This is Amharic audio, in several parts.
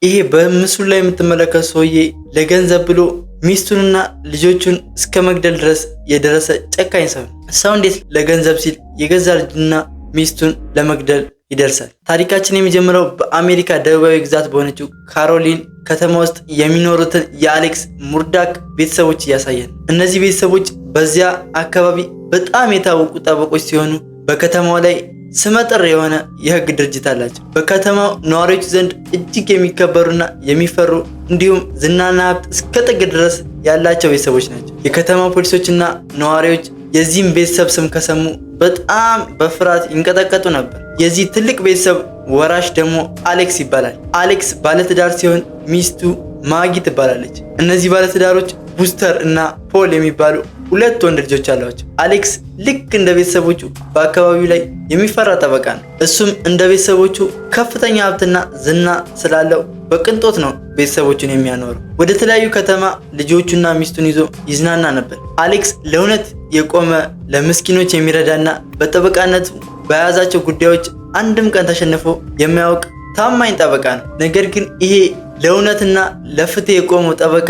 ይሄ በምስሉ ላይ የምትመለከቱ ሰውዬ ለገንዘብ ብሎ ሚስቱንና ልጆቹን እስከ መግደል ድረስ የደረሰ ጨካኝ ሰው ነው። ሰው እንዴት ለገንዘብ ሲል የገዛ ልጁና ሚስቱን ለመግደል ይደርሳል? ታሪካችን የሚጀምረው በአሜሪካ ደቡባዊ ግዛት በሆነችው ካሮሊን ከተማ ውስጥ የሚኖሩትን የአሌክስ ሙርዳክ ቤተሰቦች እያሳየን። እነዚህ ቤተሰቦች በዚያ አካባቢ በጣም የታወቁ ጠበቆች ሲሆኑ በከተማው ላይ ስመጥር የሆነ የህግ ድርጅት አላቸው። በከተማው ነዋሪዎች ዘንድ እጅግ የሚከበሩና የሚፈሩ እንዲሁም ዝናና ሀብት እስከ ጥግ ድረስ ያላቸው ቤተሰቦች ናቸው። የከተማው ፖሊሶችና ነዋሪዎች የዚህም ቤተሰብ ስም ከሰሙ በጣም በፍርሃት ይንቀጠቀጡ ነበር። የዚህ ትልቅ ቤተሰብ ወራሽ ደግሞ አሌክስ ይባላል። አሌክስ ባለትዳር ሲሆን ሚስቱ ማጊ ትባላለች። እነዚህ ባለትዳሮች ቡስተር እና ፖል የሚባሉ ሁለት ወንድ ልጆች አሏቸው። አሌክስ ልክ እንደ ቤተሰቦቹ በአካባቢው ላይ የሚፈራ ጠበቃ ነው። እሱም እንደ ቤተሰቦቹ ከፍተኛ ሀብትና ዝና ስላለው በቅንጦት ነው ቤተሰቦቹን የሚያኖረው። ወደ ተለያዩ ከተማ ልጆቹና ሚስቱን ይዞ ይዝናና ነበር። አሌክስ ለእውነት የቆመ ለምስኪኖች የሚረዳና በጠበቃነቱ በያዛቸው ጉዳዮች አንድም ቀን ተሸንፎ የማያውቅ ታማኝ ጠበቃ ነው። ነገር ግን ይሄ ለእውነትና ለፍትህ የቆመው ጠበቃ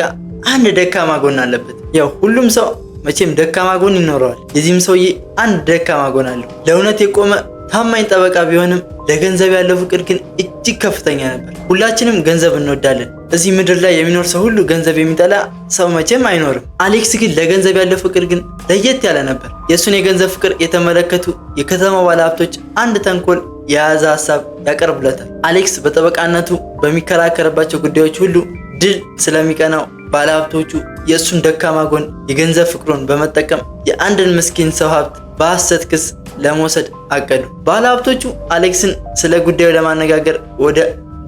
አንድ ደካማ ጎን አለበት። ያው ሁሉም ሰው መቼም ደካማ ጎን ይኖረዋል። የዚህም ሰውዬ አንድ ደካማ ጎን አለው። ለእውነት የቆመ ታማኝ ጠበቃ ቢሆንም ለገንዘብ ያለው ፍቅር ግን እጅግ ከፍተኛ ነበር። ሁላችንም ገንዘብ እንወዳለን። እዚህ ምድር ላይ የሚኖር ሰው ሁሉ ገንዘብ የሚጠላ ሰው መቼም አይኖርም። አሌክስ ግን ለገንዘብ ያለው ፍቅር ግን ለየት ያለ ነበር። የእሱን የገንዘብ ፍቅር የተመለከቱ የከተማው ባለሀብቶች አንድ ተንኮል የያዘ ሀሳብ ያቀርቡለታል። አሌክስ በጠበቃነቱ በሚከራከርባቸው ጉዳዮች ሁሉ ድል ስለሚቀናው ባለሀብቶቹ የእሱን ደካማ ጎን የገንዘብ ፍቅሩን በመጠቀም የአንድን ምስኪን ሰው ሀብት በሐሰት ክስ ለመውሰድ አቀዱ። ባለሀብቶቹ አሌክስን ስለ ጉዳዩ ለማነጋገር ወደ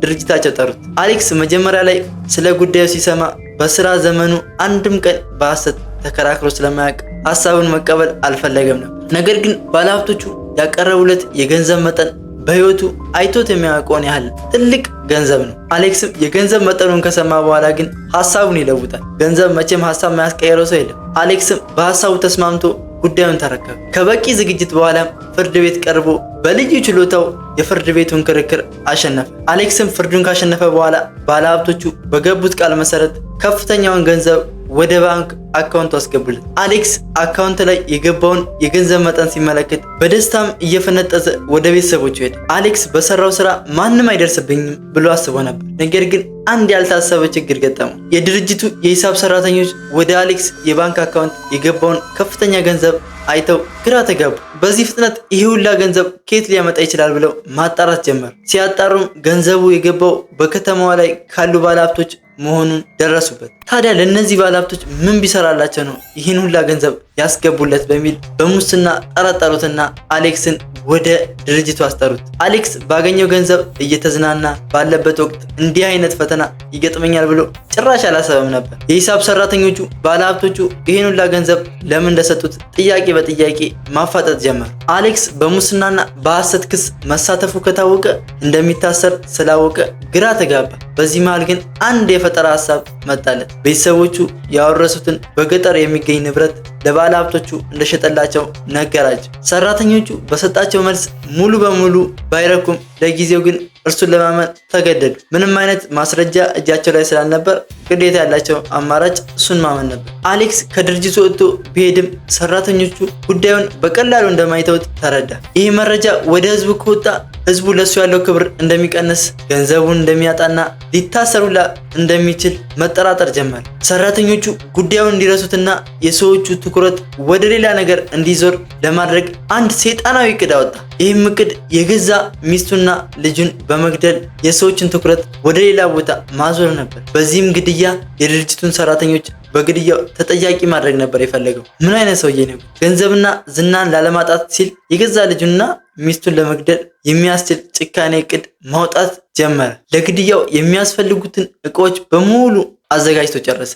ድርጅታቸው ጠሩት። አሌክስ መጀመሪያ ላይ ስለ ጉዳዩ ሲሰማ በስራ ዘመኑ አንድም ቀን በሐሰት ተከራክሮ ስለማያውቅ ሀሳቡን መቀበል አልፈለገም ነበር። ነገር ግን ባለሀብቶቹ ያቀረቡለት የገንዘብ መጠን በህይወቱ አይቶት የሚያውቀውን ያህል ትልቅ ገንዘብ ነው። አሌክስም የገንዘብ መጠኑን ከሰማ በኋላ ግን ሀሳቡን ይለውጣል። ገንዘብ መቼም ሀሳብ የማያስቀየረው ሰው የለም። አሌክስም በሀሳቡ ተስማምቶ ጉዳዩን ተረከበ። ከበቂ ዝግጅት በኋላም ፍርድ ቤት ቀርቦ በልዩ ችሎታው የፍርድ ቤቱን ክርክር አሸነፈ። አሌክስም ፍርዱን ካሸነፈ በኋላ ባለሀብቶቹ በገቡት ቃል መሰረት ከፍተኛውን ገንዘብ ወደ ባንክ አካውንቱ አስገቡለት። አሌክስ አካውንት ላይ የገባውን የገንዘብ መጠን ሲመለከት በደስታም እየፈነጠዘ ወደ ቤተሰቦቹ ሄደ። አሌክስ በሰራው ስራ ማንም አይደርስብኝም ብሎ አስቦ ነበር። ነገር ግን አንድ ያልታሰበ ችግር ገጠመው። የድርጅቱ የሂሳብ ሰራተኞች ወደ አሌክስ የባንክ አካውንት የገባውን ከፍተኛ ገንዘብ አይተው ግራ ተጋቡ። በዚህ ፍጥነት ይህ ሁላ ገንዘብ ከየት ሊያመጣ ይችላል ብለው ማጣራት ጀመሩ። ሲያጣሩም ገንዘቡ የገባው በከተማዋ ላይ ካሉ ባለሀብቶች መሆኑን ደረሱበት። ታዲያ ለእነዚህ ባለሀብቶች ምን ቢሰራላቸው ነው ይህን ሁላ ገንዘብ ያስገቡለት በሚል በሙስና ጠረጠሩትና አሌክስን ወደ ድርጅቱ አስጠሩት። አሌክስ ባገኘው ገንዘብ እየተዝናና ባለበት ወቅት እንዲህ አይነት ፈተና ይገጥመኛል ብሎ ጭራሽ አላሰበም ነበር። የሂሳብ ሰራተኞቹ ባለሀብቶቹ ይህን ሁላ ገንዘብ ለምን እንደሰጡት ጥያቄ በጥያቄ ማፋጠጥ ጀመር። አሌክስ በሙስናና በሐሰት ክስ መሳተፉ ከታወቀ እንደሚታሰር ስላወቀ ግራ ተጋባ። በዚህ መሃል ግን አንድ የፈጠራ ሀሳብ መጣለት። ቤተሰቦቹ ያወረሱትን በገጠር የሚገኝ ንብረት ለባለሀብቶቹ እንደሸጠላቸው ነገራቸው። ሰራተኞቹ በሰጣቸው መልስ ሙሉ በሙሉ ባይረኩም ለጊዜው ግን እርሱን ለማመን ተገደዱ። ምንም አይነት ማስረጃ እጃቸው ላይ ስላልነበር ግዴታ ያላቸው አማራጭ እሱን ማመን ነበር። አሌክስ ከድርጅቱ ወጥቶ ቢሄድም ሰራተኞቹ ጉዳዩን በቀላሉ እንደማይተውት ተረዳ። ይህ መረጃ ወደ ህዝቡ ከወጣ ህዝቡ ለሱ ያለው ክብር እንደሚቀንስ፣ ገንዘቡን እንደሚያጣና ሊታሰሩላ እንደሚችል መጠራጠር ጀመረ። ሰራተኞቹ ጉዳዩን እንዲረሱትና የሰዎቹ ትኩረት ወደ ሌላ ነገር እንዲዞር ለማድረግ አንድ ሰይጣናዊ እቅድ አወጣ። ይህም እቅድ የገዛ ሚስቱና ልጁን በመግደል የሰዎችን ትኩረት ወደ ሌላ ቦታ ማዞር ነበር። በዚህም ግድያ የድርጅቱን ሰራተኞች በግድያው ተጠያቂ ማድረግ ነበር የፈለገው። ምን አይነት ሰውዬ ነው! ገንዘብና ዝናን ላለማጣት ሲል የገዛ ልጁና ሚስቱን ለመግደል የሚያስችል ጭካኔ እቅድ ማውጣት ጀመረ። ለግድያው የሚያስፈልጉትን እቃዎች በሙሉ አዘጋጅቶ ጨረሰ።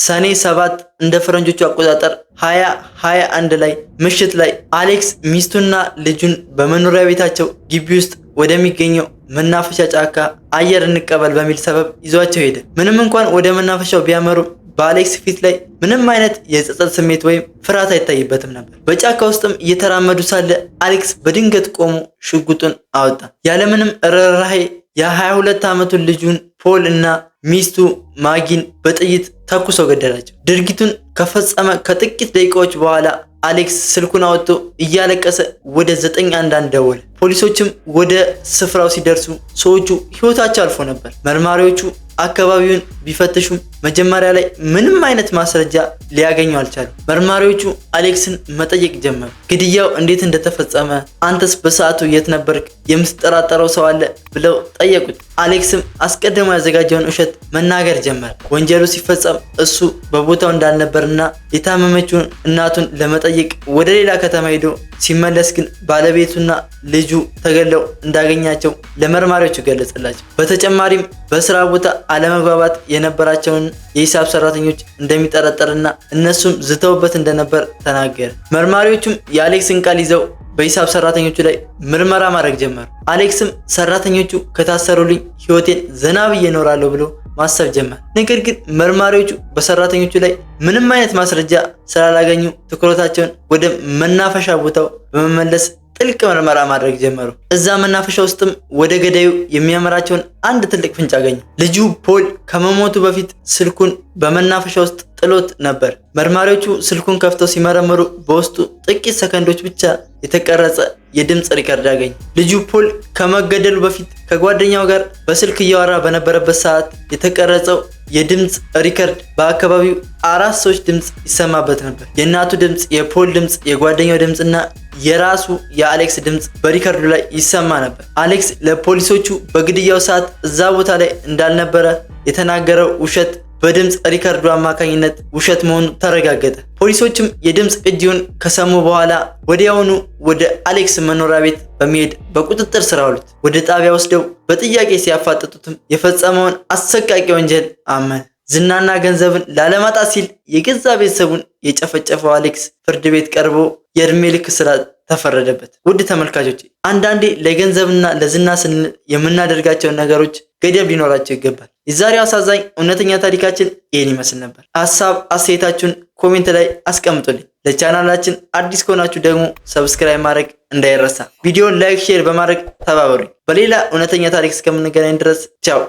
ሰኔ 7 እንደ ፈረንጆቹ አቆጣጠር 2021 ላይ ምሽት ላይ አሌክስ ሚስቱና ልጁን በመኖሪያ ቤታቸው ግቢ ውስጥ ወደሚገኘው መናፈሻ ጫካ አየር እንቀበል በሚል ሰበብ ይዟቸው ሄደ። ምንም እንኳን ወደ መናፈሻው ቢያመሩ በአሌክስ ፊት ላይ ምንም አይነት የጸጸት ስሜት ወይም ፍርሃት አይታይበትም ነበር። በጫካ ውስጥም እየተራመዱ ሳለ አሌክስ በድንገት ቆሞ ሽጉጡን አወጣ። ያለምንም ርህራሄ የ22 ዓመቱን ልጁን ፖል እና ሚስቱ ማጊን በጥይት ተኩሶ ገደላቸው። ድርጊቱን ከፈጸመ ከጥቂት ደቂቃዎች በኋላ አሌክስ ስልኩን አውጥቶ እያለቀሰ ወደ 911 ደወለ። ፖሊሶችም ወደ ስፍራው ሲደርሱ ሰዎቹ ሕይወታቸው አልፎ ነበር። መርማሪዎቹ አካባቢውን ቢፈትሹም መጀመሪያ ላይ ምንም አይነት ማስረጃ ሊያገኙ አልቻሉም። መርማሪዎቹ አሌክስን መጠየቅ ጀመሩ። ግድያው እንዴት እንደተፈጸመ፣ አንተስ በሰዓቱ የት ነበርክ? የምትጠራጠረው ሰው አለ ብለው ጠየቁት። አሌክስም አስቀድሞ ያዘጋጀውን ውሸት መናገር ጀመረ። ወንጀሉ ሲፈጸም እሱ በቦታው እንዳልነበርና የታመመችውን እናቱን ለመጠየቅ ወደ ሌላ ከተማ ሄዶ ሲመለስ ግን ባለቤቱና ልጁ ተገለው እንዳገኛቸው ለመርማሪዎቹ ገለጸላቸው። በተጨማሪም በስራ ቦታ አለመግባባት የነበራቸውን የሂሳብ ሰራተኞች እንደሚጠረጠርና እነሱም ዝተውበት እንደነበር ተናገረ። መርማሪዎቹም የአሌክስን ቃል ይዘው በሂሳብ ሰራተኞቹ ላይ ምርመራ ማድረግ ጀመሩ። አሌክስም ሰራተኞቹ ከታሰሩልኝ ህይወቴን ዘና ብዬ እኖራለሁ ብሎ ማሰብ ጀመር። ነገር ግን መርማሪዎቹ በሰራተኞቹ ላይ ምንም አይነት ማስረጃ ስላላገኙ ትኩረታቸውን ወደ መናፈሻ ቦታው በመመለስ ጥልቅ ምርመራ ማድረግ ጀመሩ። እዛ መናፈሻ ውስጥም ወደ ገዳዩ የሚያመራቸውን አንድ ትልቅ ፍንጭ አገኙ። ልጁ ፖል ከመሞቱ በፊት ስልኩን በመናፈሻ ውስጥ ጥሎት ነበር። መርማሪዎቹ ስልኩን ከፍተው ሲመረምሩ በውስጡ ጥቂት ሰከንዶች ብቻ የተቀረጸ የድምፅ ሪከርድ አገኙ። ልጁ ፖል ከመገደሉ በፊት ከጓደኛው ጋር በስልክ እያወራ በነበረበት ሰዓት የተቀረጸው የድምፅ ሪከርድ በአካባቢው 4 ሰዎች ድምፅ ይሰማበት ነበር። የእናቱ ድምፅ፣ የፖል ድምፅ፣ የጓደኛው ድምፅ እና የራሱ የአሌክስ ድምፅ በሪከርዱ ላይ ይሰማ ነበር። አሌክስ ለፖሊሶቹ በግድያው ሰዓት እዛ ቦታ ላይ እንዳልነበረ የተናገረው ውሸት በድምፅ ሪከርዱ አማካኝነት ውሸት መሆኑ ተረጋገጠ። ፖሊሶችም የድምፅ ቅጂውን ከሰሙ በኋላ ወዲያውኑ ወደ አሌክስ መኖሪያ ቤት በመሄድ በቁጥጥር ስር አዋሉት። ወደ ጣቢያ ወስደው በጥያቄ ሲያፋጥጡትም የፈጸመውን አሰቃቂ ወንጀል አመነ። ዝናና ገንዘብን ላለማጣት ሲል የገዛ ቤተሰቡን የጨፈጨፈው አሌክስ ፍርድ ቤት ቀርቦ የእድሜ ልክ እስራት ተፈረደበት። ውድ ተመልካቾች፣ አንዳንዴ ለገንዘብና ለዝና ስንል የምናደርጋቸውን ነገሮች ገደብ ሊኖራቸው ይገባል። የዛሬው አሳዛኝ እውነተኛ ታሪካችን ይህን ይመስል ነበር። ሀሳብ አስተያየታችሁን ኮሜንት ላይ አስቀምጡልኝ። ለቻናላችን አዲስ ከሆናችሁ ደግሞ ሰብስክራይብ ማድረግ እንዳይረሳ። ቪዲዮን ላይክ፣ ሼር በማድረግ ተባበሩኝ። በሌላ እውነተኛ ታሪክ እስከምንገናኝ ድረስ ቻው።